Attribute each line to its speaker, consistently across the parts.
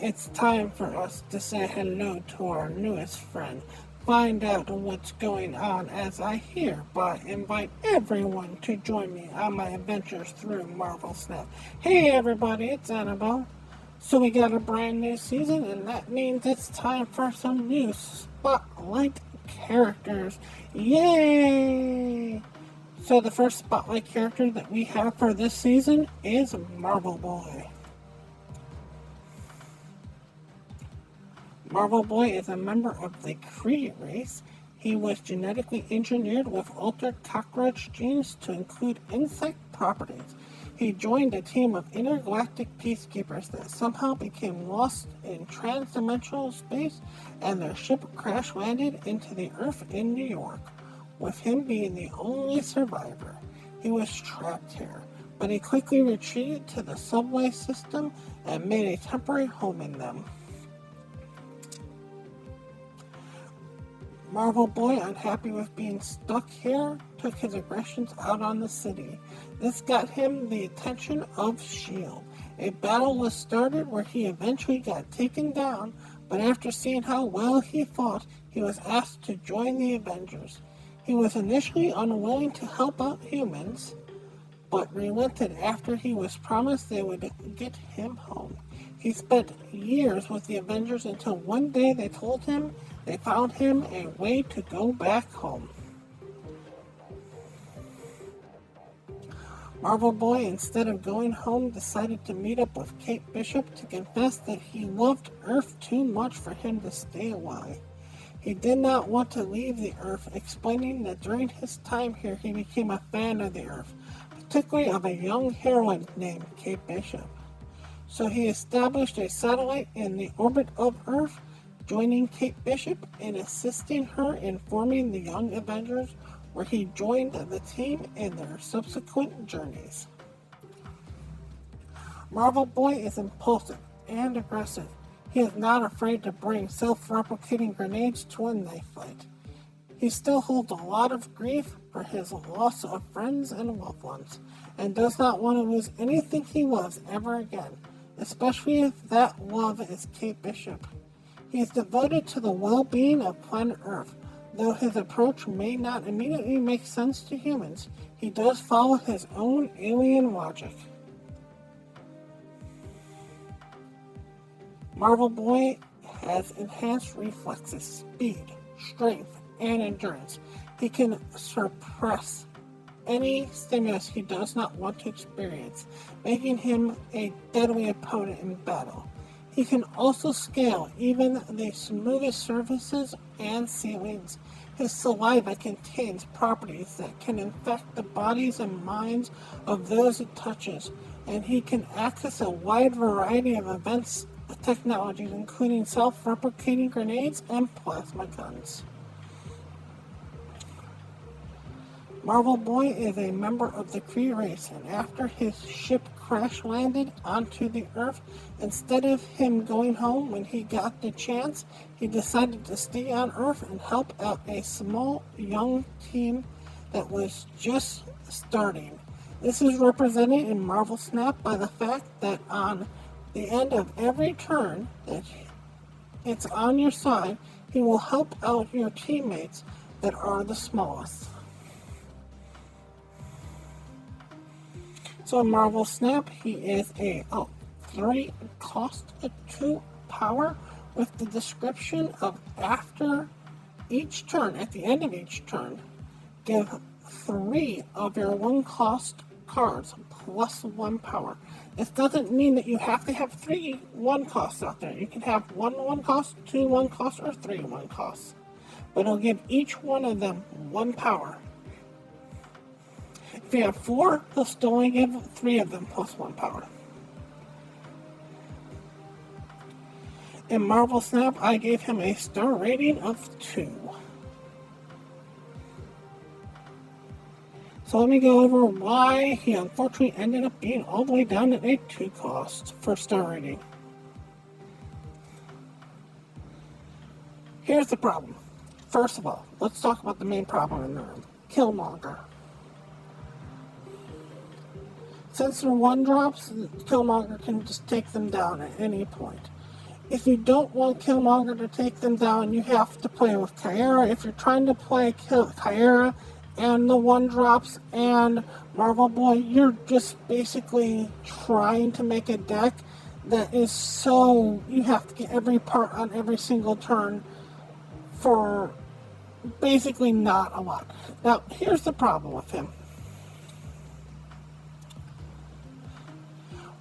Speaker 1: it's time for us to say hello to our newest friend. Find out what's going on as I hereby invite everyone to join me on my adventures through Marvel Snap. Hey everybody, it's Annabelle. So we got a brand new season, and that means it's time for some new Spotlight characters. Yay! So the first Spotlight character that we have for this season is Marvel Boy. Marvel Boy is a member of the Kree race. He was genetically engineered with altered cockroach genes to include insect properties. He joined a team of intergalactic peacekeepers that somehow became lost in transdimensional space, and their ship crash landed into the Earth in New York, with him being the only survivor. He was trapped here, but he quickly retreated to the subway system and made a temporary home in them. Marvel Boy, unhappy with being stuck here, took his aggressions out on the city. This got him the attention of S.H.I.E.L.D. A battle was started where he eventually got taken down, but after seeing how well he fought, he was asked to join the Avengers. He was initially unwilling to help out humans, but relented after he was promised they would get him home. He spent years with the Avengers until one day they told him they found him a way to go back home. Marvel Boy, instead of going home, decided to meet up with Kate Bishop to confess that he loved Earth too much for him to stay away. He did not want to leave the Earth, explaining that during his time here he became a fan of the Earth, particularly of a young heroine named Kate Bishop. So he established a satellite in the orbit of Earth, joining Kate Bishop and assisting her in forming the Young Avengers, where he joined the team in their subsequent journeys. Marvel Boy is impulsive and aggressive. He is not afraid to bring self-replicating grenades to a knife fight. He still holds a lot of grief for his loss of friends and loved ones, and does not want to lose anything he loves ever again, especially if that love is Kate Bishop. He is devoted to the well-being of planet Earth. Though his approach may not immediately make sense to humans, he does follow his own alien logic. Marvel Boy has enhanced reflexes, speed, strength, and endurance. He can suppress any stimulus he does not want to experience, making him a deadly opponent in battle. He can also scale even the smoothest surfaces and ceilings. His saliva contains properties that can infect the bodies and minds of those it touches, and he can access a wide variety of advanced technologies, including self-replicating grenades and plasma guns. Marvel Boy is a member of the Kree race, and after his ship crash-landed onto the Earth, instead of him going home when he got the chance, he decided to stay on Earth and help out a small, young team that was just starting. This is represented in Marvel Snap by the fact that on the end of every turn that it's on your side, he will help out your teammates that are the smallest. So in Marvel Snap, he is a 3 cost 2 power with the description of after each turn, at the end of each turn, give 3 of your 1 cost cards plus 1 power. This doesn't mean that you have to have 3 1 costs out there. You can have 1 1 cost, 2 1 cost, or 3 1 costs. But it'll give each one of them 1 power. If you have 4, he'll still only give 3 of them plus 1 power. In Marvel Snap, I gave him a star rating of 2. So let me go over why he unfortunately ended up being all the way down at a 2 cost for star rating. Here's the problem. First of all, let's talk about the main problem in the room. Killmonger. Since they're 1-drops, Killmonger can just take them down at any point. If you don't want Killmonger to take them down, you have to play with Kyra. If you're trying to play Kyra and the 1-drops and Marvel Boy, you're just basically trying to make a deck that is so... You have to get every part on every single turn for basically not a lot. Now, here's the problem with him.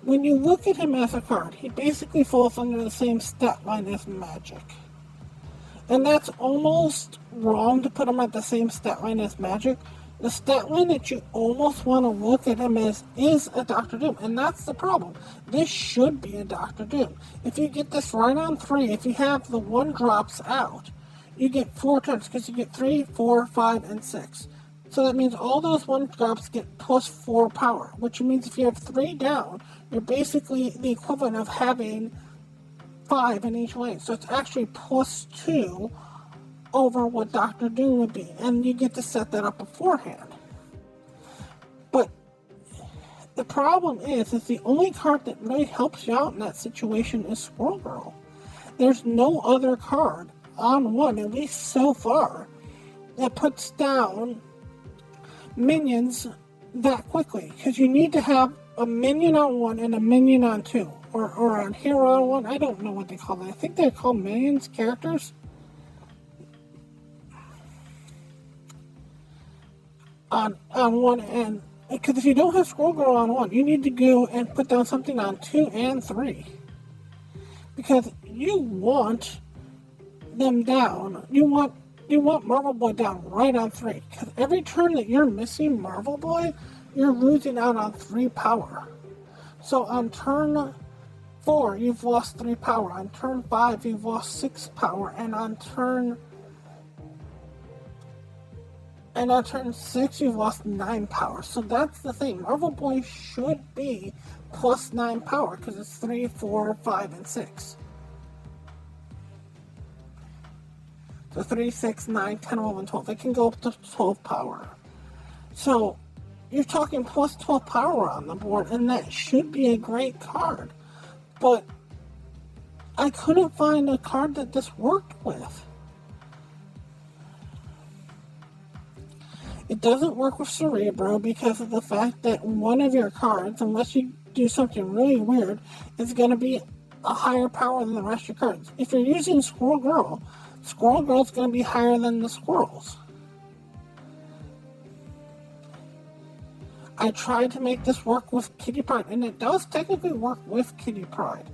Speaker 1: When you look at him as a card, he basically falls under the same stat line as Magic. And that's almost wrong to put him at the same stat line as Magic. The stat line that you almost want to look at him as is a Doctor Doom. And that's the problem. This should be a Doctor Doom. If you get this right on 3, if you have the 1-drops out, you get 4 turns, because you get 3, 4, 5, and 6. So that means all those 1-drops get plus 4 power, which means if you have 3 down, you're basically the equivalent of having 5 in each lane. So it's actually plus 2 over what Doctor Doom would be. And you get to set that up beforehand. But the problem is the only card that really helps you out in that situation is Squirrel Girl. There's no other card on 1, at least so far, that puts down minions that quickly. Because you need to have a minion on 1 and a minion on 2. Or on hero on 1. I don't know what they call it. I think they're called minions, characters. On 1 end. Because if you don't have Squirrel Girl on 1, you need to go and put down something on 2 and 3. Because you want them down. You want Marvel Boy down right on 3. Because every turn that you're missing Marvel Boy, you're losing out on 3 power. So on turn 4, you've lost 3 power. On turn 5, you've lost 6 power. And on turn 6, you've lost 9 power. So that's the thing. Marvel Boy should be plus 9 power, because it's 3, 4, 5, and 6. So 3, 6, 9, 10, 11, 12. It can go up to 12 power. So you're talking plus 12 power on the board, and that should be a great card. But I couldn't find a card that this worked with. It doesn't work with Cerebro because of the fact that one of your cards, unless you do something really weird, is going to be a higher power than the rest of your cards. If you're using Squirrel Girl's going to be higher than the squirrels. I tried to make this work with Kitty Pryde, and it does technically work with Kitty Pryde.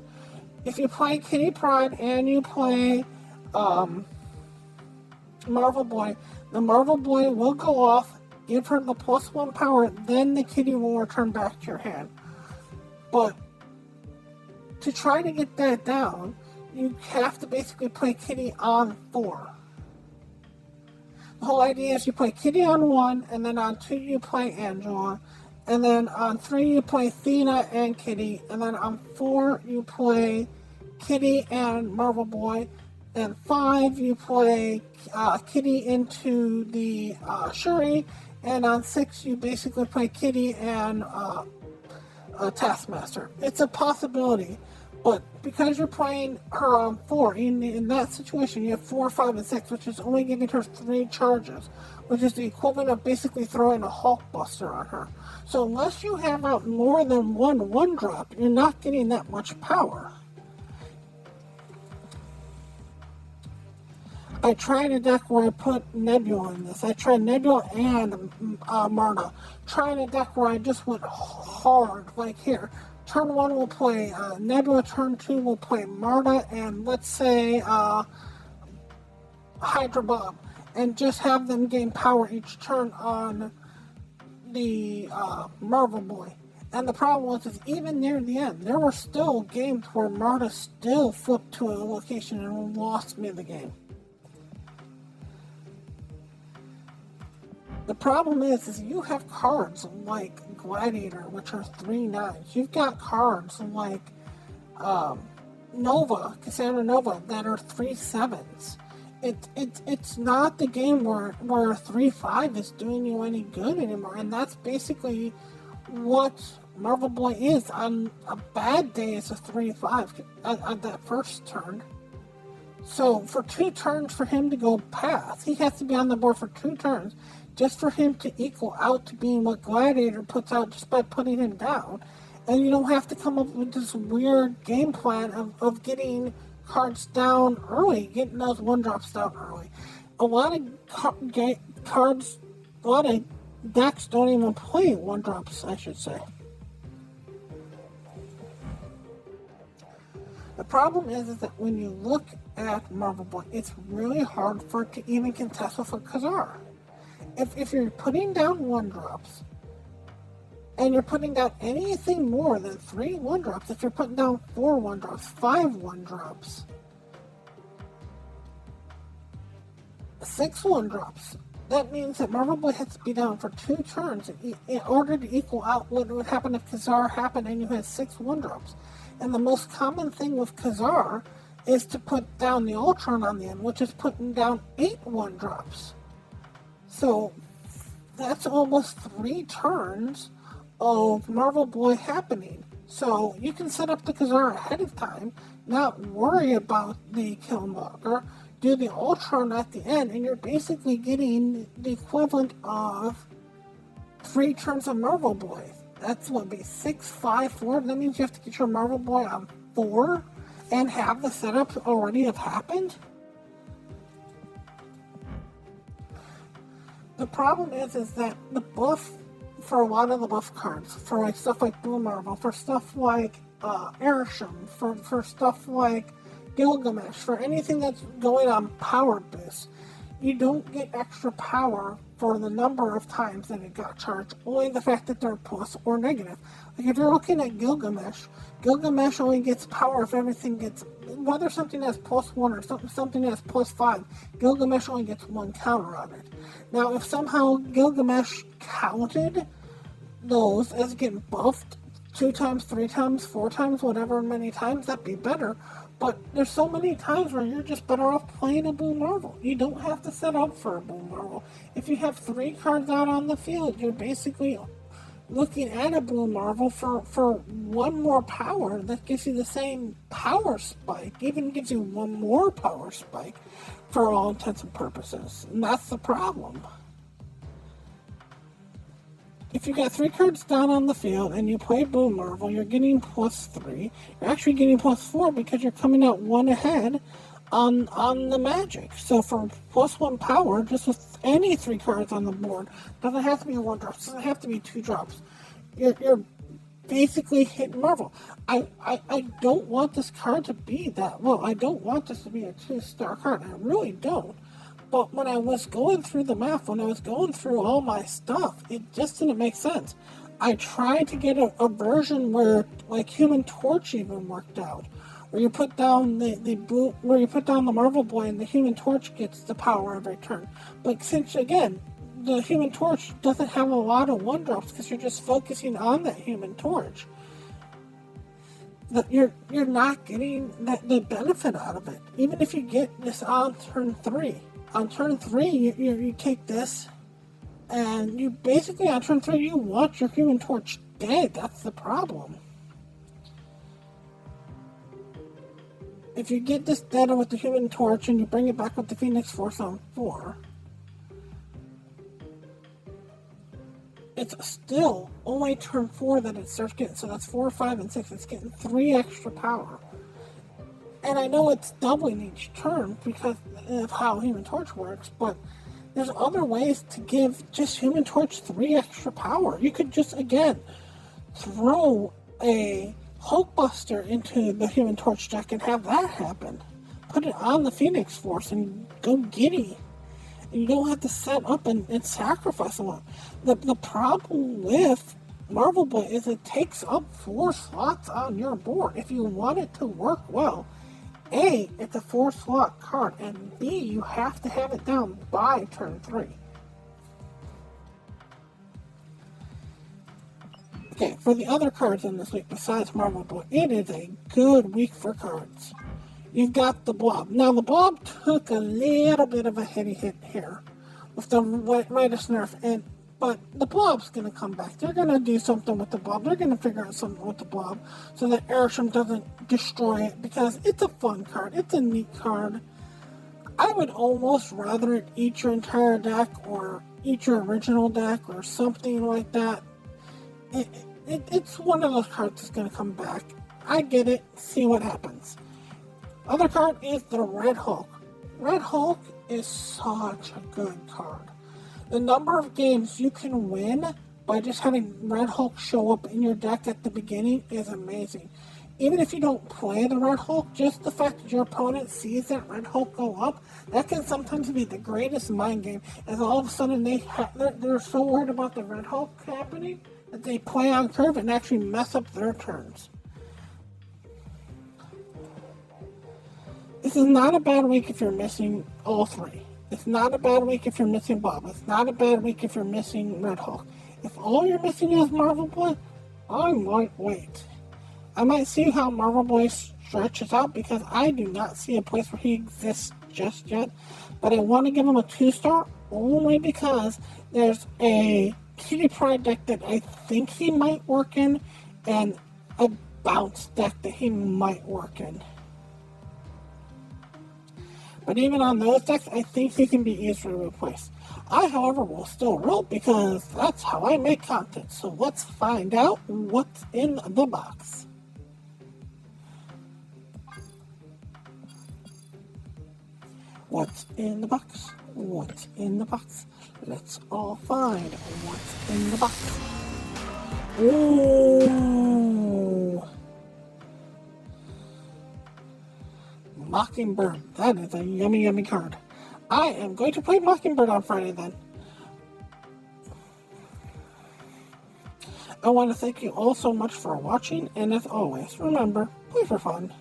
Speaker 1: If you play Kitty Pryde and you play Marvel Boy, the Marvel Boy will go off, give her the plus 1 power, then the Kitty will return back to your hand. But to try to get that down, you have to basically play Kitty on 4. The whole idea is you play Kitty on 1, and then on 2 you play Angela, and then on 3 you play Thena and Kitty, and then on 4 you play Kitty and Marvel Boy, and 5 you play Kitty into the Shuri, and on 6 you basically play Kitty and Taskmaster. It's a possibility. But because you're playing her on 4, in that situation, you have 4, 5, and 6, which is only giving her 3 charges, which is the equivalent of basically throwing a Hulkbuster on her. So unless you have out more than 1-drop, you're not getting that much power. I tried a deck where I put Nebula in this. I tried Nebula and Marta. Trying a deck where I just went hard, like here. Turn 1 will play Nebula, turn 2 will play Marta, and let's say Hydra Bomb, and just have them gain power each turn on the Marvel Boy. And the problem was, is even near the end, there were still games where Marta still flipped to a location and lost me the game. The problem is you have cards like Gladiator, which are 3 9s. You've got cards like Nova, Cassandra Nova, that are 3 7s. It's not the game where 3 5 is doing you any good anymore, and that's basically what Marvel Boy is on a bad day is a 3-5 on that first turn. So for 2 turns for him to go past, he has to be on the board for 2 turns just for him to equal out to being what Gladiator puts out just by putting him down. And you don't have to come up with this weird game plan of getting cards down early, getting those 1-drops down early. A lot of cards, a lot of decks don't even play 1-drops, I should say. The problem is that when you look at Marvel Boy, it's really hard for it to even contest with a Khazar. If you're putting down 1-drops, and you're putting down anything more than 3 1-drops, if you're putting down 4 1-drops, 5 1-drops, 6 1-drops, that means that Marvel Boy has to be down for 2 turns in order to equal out what would happen if Khazar happened and you had 6 1-drops. And the most common thing with Khazar is to put down the Ultron on the end, which is putting down 8 1-drops. So that's almost 3 turns of Marvel Boy happening. So you can set up the Khazar ahead of time, not worry about the Killmonger, do the Ultron at the end, and you're basically getting the equivalent of 3 turns of Marvel Boy. That's what be 6, 5, 4. That means you have to get your Marvel Boy on 4 and have the setup already have happened. The problem is that the buff for a lot of the buff cards, for like stuff like Blue Marvel, for stuff like Airsham, for stuff like Gilgamesh, for anything that's going on power boost, you don't get extra power for the number of times that it got charged, only the fact that they're plus or negative. Like if you're looking at Gilgamesh only gets power if everything gets, whether something has +1 or something has +5, Gilgamesh only gets 1 counter on it. Now if somehow Gilgamesh counted those as getting buffed 2 times, 3 times, 4 times, whatever many times, that'd be better. But there's so many times where you're just better off playing a Blue Marvel. You don't have to set up for a Blue Marvel. If you have 3 cards out on the field, you're basically looking at a Blue Marvel for 1 more power that gives you the same power spike, even gives you 1 more power spike for all intents and purposes. And that's the problem. If you got 3 cards down on the field and you play Blue Marvel, you're getting +3. You're actually getting +4 because you're coming out 1 ahead on the magic. So for +1 power, just with any 3 cards on the board, doesn't have to be a 1-drop, doesn't have to be 2 drops. You're basically hitting Marvel. I don't want this card to be that. Well, I don't want this to be a 2-star card. I really don't. But when I was going through the math, when I was going through all my stuff, it just didn't make sense. I tried to get a version where, like, Human Torch even worked out, where you put down where you put down the Marvel Boy and the Human Torch gets the power every turn. But since again, the Human Torch doesn't have a lot of 1-drops because you're just focusing on that Human Torch, that you're not getting the benefit out of it. Even if you get this on turn 3. On turn 3, you take this, and you basically, on turn 3, you want your Human Torch dead. That's the problem. If you get this dead with the Human Torch, and you bring it back with the Phoenix Force on 4, it's still only turn 4 that it starts getting, so that's 4, 5, and 6. It's getting 3 extra power. And I know it's doubling each turn because of how Human Torch works, but there's other ways to give just Human Torch 3 extra power. You could just, again, throw a Hulkbuster into the Human Torch deck and have that happen. Put it on the Phoenix Force and go giddy. You don't have to set up and sacrifice a lot. The problem with Marvel Boy is it takes up 4 slots on your board. If you want it to work well, A, it's a 4-slot card, and B, you have to have it down by turn 3. Okay, for the other cards in this week, besides Marvel Boy, it is a good week for cards. You've got the Blob. Now, the Blob took a little bit of a heady hit here with the Midas nerf, But the blob's going to come back. They're going to do something with the blob. They're going to figure out something with the blob so that Airsham doesn't destroy it, because it's a fun card. It's a neat card. I would almost rather it eat your entire deck or eat your original deck or something like that. It's one of those cards that's going to come back. I get it. See what happens. Other card is the Red Hulk. Red Hulk is such a good card. The number of games you can win by just having Red Hulk show up in your deck at the beginning is amazing. Even if you don't play the Red Hulk, just the fact that your opponent sees that Red Hulk go up, that can sometimes be the greatest mind game. As all of a sudden they're so worried about the Red Hulk happening that they play on curve and actually mess up their turns. This is not a bad week if you're missing all three. It's not a bad week if you're missing Bob. It's not a bad week if you're missing Red Hulk. If all you're missing is Marvel Boy, I might wait. I might see how Marvel Boy stretches out, because I do not see a place where he exists just yet. But I want to give him a 2-star only because there's a Kitty Pryde deck that I think he might work in, and a bounce deck that he might work in. But even on those decks, I think he can be easily replaced. I, however, will still roll because that's how I make content. So let's find out what's in the box. What's in the box? What's in the box? Let's all find what's in the box. Ooh! Mockingbird. That is a yummy, yummy card. I am going to play Mockingbird on Friday then. I want to thank you all so much for watching, and as always, remember, play for fun.